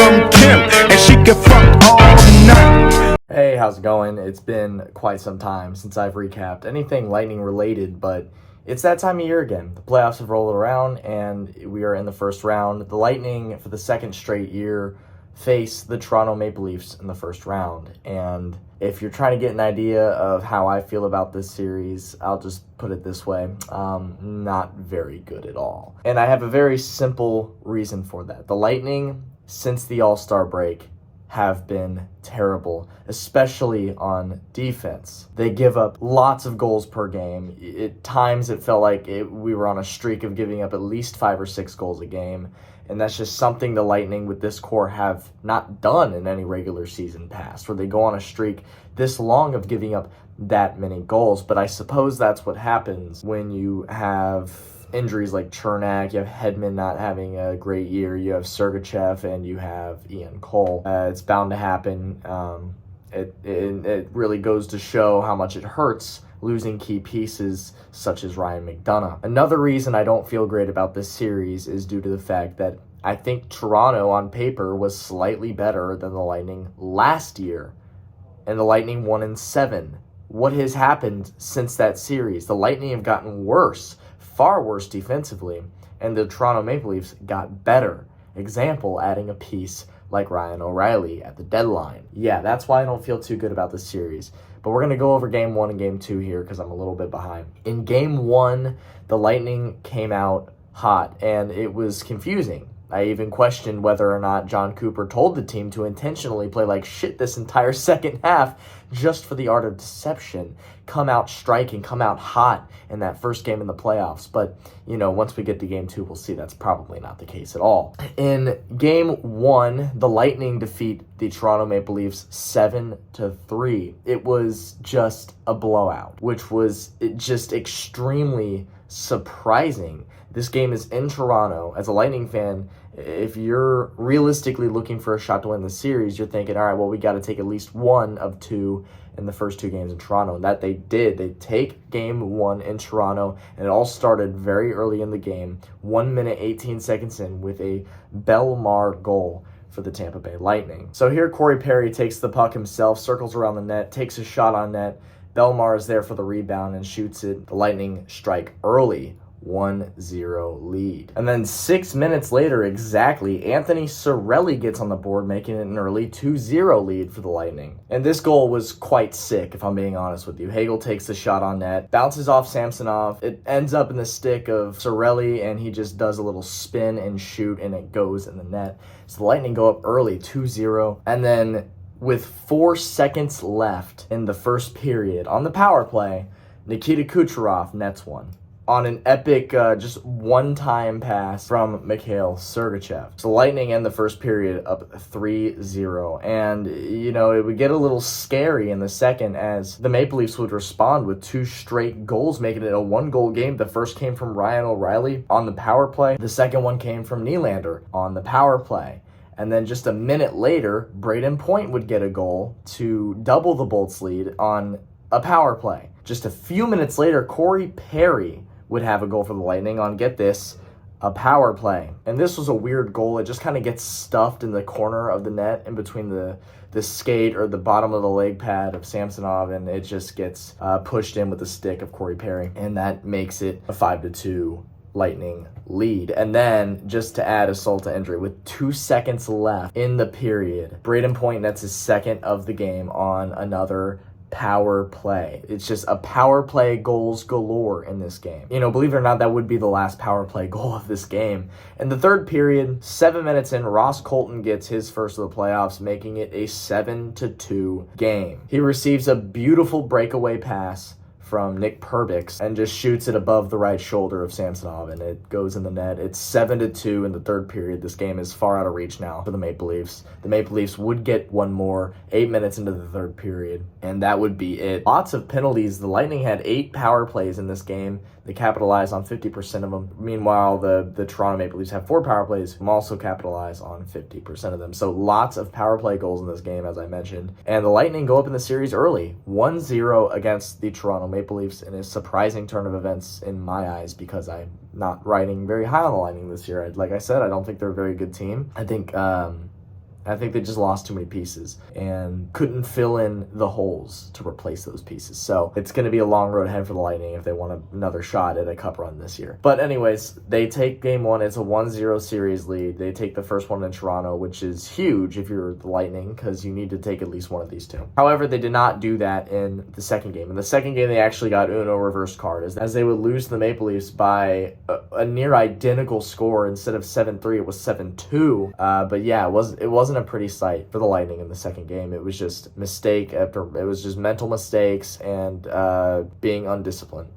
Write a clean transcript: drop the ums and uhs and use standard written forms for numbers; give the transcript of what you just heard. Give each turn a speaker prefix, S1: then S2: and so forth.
S1: from Kim, and she can fuck all night.
S2: Hey, how's it going? It's been quite some time since I've recapped anything Lightning related, but it's that time of year again. The playoffs have rolled around, and we are in the first round. The Lightning, for the second straight year, face the Toronto Maple Leafs in the first round. And if you're trying to get an idea of how I feel about this series, I'll just put it this way. Not very good at all. And I have a very simple reason for that. The Lightning, since the All-Star break, have been terrible, especially on defense. They give up lots of goals per game. At times it felt like we were on a streak of giving up at least 5 or 6 goals a game, and that's just something the Lightning with this core have not done in any regular season past, where they go on a streak this long of giving up that many goals. But I suppose that's what happens when you have injuries like Chernak, you have Hedman not having a great year, you have Sergachev, and you have Ian Cole. It's bound to happen. It really goes to show how much it hurts losing key pieces such as Ryan McDonagh. Another reason I don't feel great about this series is due to the fact that I think Toronto on paper was slightly better than the Lightning last year, and the Lightning won in 7. What has happened since that series? The Lightning have gotten worse, far worse defensively, and the Toronto Maple Leafs got better. Example, adding a piece like Ryan O'Reilly at the deadline. Yeah, that's why I don't feel too good about this series. But we're going to go over Game 1 and Game 2 here because I'm a little bit behind. In Game 1, the Lightning came out hot, and it was confusing. I even questioned whether or not John Cooper told the team to intentionally play like shit this entire second half just for the art of deception. Come out striking, come out hot in that first game in the playoffs. But, once we get to Game 2, we'll see that's probably not the case at all. In Game 1, the Lightning defeat the Toronto Maple Leafs 7-3. It was just a blowout, which was just extremely surprising. This game is in Toronto. As a Lightning fan, if you're realistically looking for a shot to win the series, you're thinking, all right, well, we got to take at least one of 2 in the first 2 games in Toronto. And that they did. They take Game 1 in Toronto, and it all started very early in the game, 1 minute, 18 seconds in, with a Bellemare goal for the Tampa Bay Lightning. So here, Corey Perry takes the puck himself, circles around the net, takes a shot on net. Bellemare is there for the rebound and shoots it. The Lightning strike early, 1-0 lead. And then 6 minutes later exactly, Anthony Cirelli gets on the board, making it an early 2-0 lead for the Lightning. And this goal was quite sick, if I'm being honest with you. Hagel takes the shot on net, bounces off Samsonov. It ends up in the stick of Cirelli, and he just does a little spin and shoot, and it goes in the net. So the Lightning go up early, 2-0. And then with 4 seconds left in the first period, on the power play, Nikita Kucherov nets one on an epic, just one-time pass from Mikhail Sergachev. So Lightning end the first period up 3-0. And, it would get a little scary in the second as the Maple Leafs would respond with 2 straight goals, making it a 1-goal game. The first came from Ryan O'Reilly on the power play. The second one came from Nylander on the power play. And then just a minute later, Braden Point would get a goal to double the Bolts lead on a power play. Just a few minutes later, Corey Perry would have a goal for the Lightning on, get this, a power play. And this was a weird goal. It just kind of gets stuffed in the corner of the net in between the skate or the bottom of the leg pad of Samsonov, and it just gets pushed in with the stick of Corey Perry. And that makes it a 5-2 Lightning lead. And then, just to add insult to injury, with 2 seconds left in the period, Braden Point nets his second of the game on another power play. It's just a power play goals galore in this game. Believe it or not, that would be the last power play goal of this game. In the third period, 7 minutes in, Ross Colton gets his first of the playoffs, making it a 7-2 game. He receives a beautiful breakaway pass from Nick Perbix and just shoots it above the right shoulder of Samsonov, and it goes in the net. It's 7-2 in the third period. This game is far out of reach now for the Maple Leafs. The Maple Leafs would get one more 8 minutes into the third period, and that would be it. Lots of penalties. The Lightning had 8 power plays in this game. They capitalized on 50% of them. Meanwhile, the Toronto Maple Leafs have 4 power plays and also capitalize on 50% of them. So lots of power play goals in this game, as I mentioned. And the Lightning go up in the series early, 1-0 against the Toronto Maple Leafs in a surprising turn of events in my eyes, because I'm not riding very high on the Lightning this year. Like I said, I don't think they're a very good team. I think I think they just lost too many pieces and couldn't fill in the holes to replace those pieces. So it's going to be a long road ahead for the Lightning if they want another shot at a cup run this year. But anyways, they take game one. It's a 1-0 series lead. They take the first one in Toronto, which is huge if you're the Lightning because you need to take at least one of these two. However, they did not do that in the second game. In the second game, they actually got Uno reverse card as they would lose to the Maple Leafs by a near identical score. Instead of 7-3, it was 7-2. But yeah, it wasn't a pretty sight for the Lightning in the second game. It was just mental mistakes and being undisciplined.